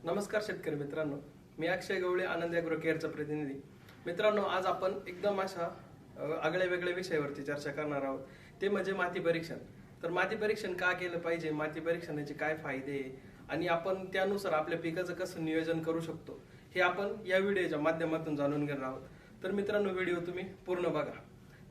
नमस्कार शेतकरी मित्रांनो, मी अक्षय गवळे, आनंद ॲग्रो केअरचा प्रतिनिधी. मित्रांनो, आज आपण एकदम अशा आगळ्या वेगळ्या विषयावरती चर्चा करणार आहोत. ते म्हणजे माती परीक्षण. तर माती परीक्षण का केलं पाहिजे, माती परीक्षणाचे काय फायदे आणि आपण त्यानुसार आपल्या पिकाचं कसं नियोजन करू शकतो, हे आपण या व्हिडिओच्या माध्यमातून जाणून घेणार आहोत. तर मित्रांनो, व्हिडिओ तुम्ही पूर्ण बघा.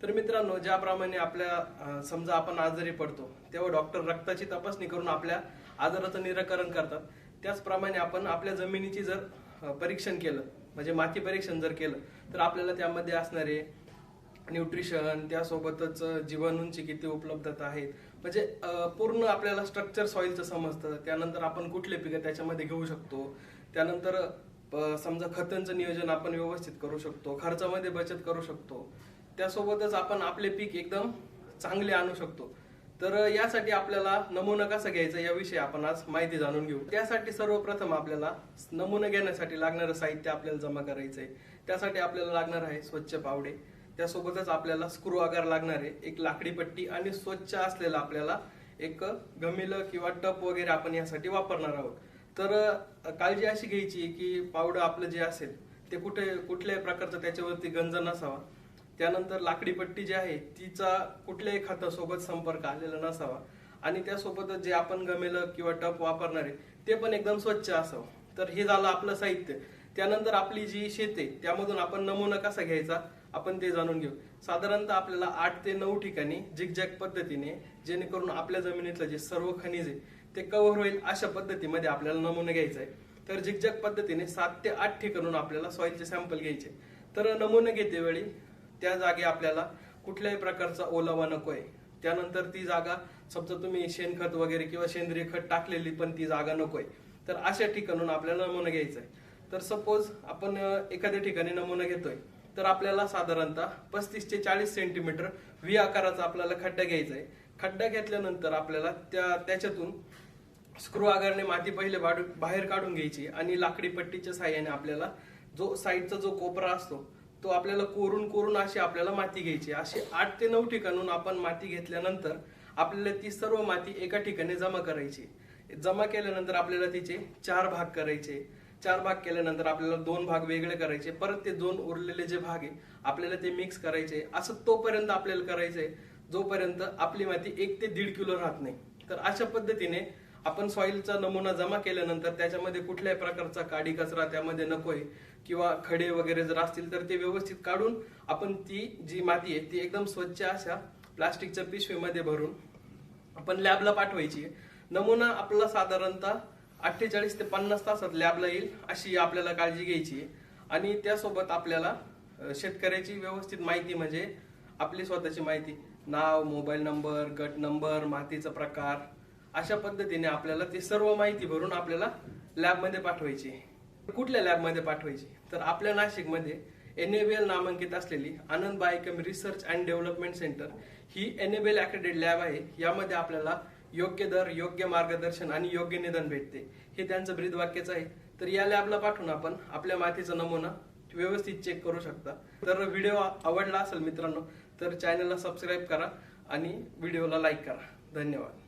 तर मित्रांनो, ज्याप्रमाणे आपल्या समजा आपण आजारी पडतो तेव्हा डॉक्टर रक्ताची तपासणी करून आपल्या आजाराचं निराकरण करतात, त्याचप्रमाणे आपण आपल्या जमिनीची जर परीक्षण केलं, म्हणजे माती परीक्षण जर केलं, तर आपल्याला त्यामध्ये असणारे न्यूट्रिशन, त्यासोबतच जीवाणूंची किती उपलब्धता आहेत, म्हणजे पूर्ण आपल्याला स्ट्रक्चर सॉइलचं समजतं. त्यानंतर आपण कुठले पिकं त्याच्यामध्ये घेऊ शकतो, त्यानंतर समजा खतांचं नियोजन आपण व्यवस्थित करू शकतो, खर्चामध्ये बचत करू शकतो, त्यासोबतच आपण आपले पीक एकदम चांगले आणू शकतो. तर यासाठी आपल्याला नमुना कसा घ्यायचा याविषयी आपण आज माहिती जाणून घेऊ. त्यासाठी सर्वप्रथम आपल्याला नमुना घेण्यासाठी लागणारं साहित्य आपल्याला जमा करायचंय. त्यासाठी आपल्याला लागणार आहे स्वच्छ पावडे, त्यासोबतच आपल्याला स्क्रू आकार लागणार आहे, एक लाकडी पट्टी आणि स्वच्छ असलेला आपल्याला एक गमिलं किंवा टप वगैरे आपण यासाठी वापरणार आहोत. तर काळजी अशी घ्यायची की पावडर आपलं जे असेल ते कुठल्याही प्रकारचं त्याच्यावरती गंज नसावा. त्यानंतर लाकडी पट्टी जी आहे तिचा कुठल्याही खतासोबत संपर्क आलेला नसावा आणि त्यासोबतच जे आपण गमेलं किंवा टप वापरणार आहे ते पण एकदम स्वच्छ असावं. तर हे झालं आपलं साहित्य. त्यानंतर आपली जी शेत आहे त्यामधून आपण नमुना कसा घ्यायचा आपण ते जाणून घेऊ. साधारणतः आपल्याला 8 ते 9 ठिकाणी झिगझॅग पद्धतीने, जेणेकरून आपल्या जमिनीतलं जे सर्व खनिज आहे ते कव्हर होईल अशा पद्धतीमध्ये आपल्याला नमुना घ्यायचा आहे. तर झिगझॅग पद्धतीने 7 ते 8 ठिकाणून आपल्याला सॉइलचे सॅम्पल घ्यायचे. तर नमुना घेते वेळी त्या जागी आपल्याला कुठल्याही प्रकारचा ओलावा नकोय. त्यानंतर ती जागा समजा तुम्ही शेणखत वगैरे किंवा सेंद्रिय खत टाकलेली पण ती जागा नकोय. तर अशा ठिकाणून आपल्याला नमुना घ्यायचा आहे. तर सपोज आपण एखाद्या ठिकाणी नमुना घेतोय, तर आपल्याला साधारणतः 35 ते 40 सेंटीमीटर व्ही आकाराचा आपल्याला खड्डा घ्यायचा आहे. खड्डा घेतल्यानंतर आपल्याला त्याच्यातून स्क्रू आकाराने माती पहिले बाहेर काढून घ्यायची आणि लाकडी पट्टीच्या साहाय्याने आपल्याला जो साईडचा जो कोपरा असतो तो आपल्याला कोरून अशी आपल्याला माती घ्यायची. अशी 8 ते 9 ठिकाणून आपण माती घेतल्यानंतर आपल्याला ती सर्व माती एका ठिकाणी जमा करायची. जमा केल्यानंतर आपल्याला तिचे 4 भाग करायचे. 4 भाग केल्यानंतर आपल्याला 2 भाग वेगळे करायचे. परत ते 2 उरलेले जे भाग आहे आपल्याला ते मिक्स करायचे. असं तोपर्यंत आपल्याला करायचंय जोपर्यंत आपली माती 1 ते 1.5 किलो राहत नाही. तर अशा पद्धतीने आपण सॉइलचा नमुना जमा केल्यानंतर त्याच्यामध्ये कुठल्याही प्रकारचा काडी कचरा त्यामध्ये नकोय किंवा खडे वगैरे जर असतील तर ते व्यवस्थित काढून आपण ती जी माती आहे ती एकदम स्वच्छ अशा प्लास्टिकच्या पिशवीमध्ये भरून आपण लॅबला पाठवायची. नमुना आपला साधारणतः 48 ते 50 तासात लॅबला येईल अशी आपल्याला काळजी घ्यायची. आणि त्यासोबत आपल्याला शेतकऱ्याची व्यवस्थित माहिती, म्हणजे आपली स्वतःची माहिती, नाव, मोबाईल नंबर, गट नंबर, मातीचा प्रकार, अशा पद्धतीने आपल्याला ती सर्व माहिती भरून आपल्याला लॅबमध्ये पाठवायची. कुठल्या लॅबमध्ये पाठवायची तर आपल्या नाशिकमध्ये NABL नामांकित असलेली Anand Biochem research and development centre ही NABL अक्रेडिटेड लॅब आहे. यामध्ये आपल्याला योग्य दर, योग्य मार्गदर्शन आणि योग्य निदान भेटते, हे त्यांचं ब्रीदवाक्यच आहे. तर या लॅबला पाठवून आपण आपल्या मातीचा नमुना व्यवस्थित चेक करू शकता. तर व्हिडिओ आवडला असेल मित्रांनो तर चॅनलला सबस्क्राईब करा आणि व्हिडिओला लाईक करा. धन्यवाद.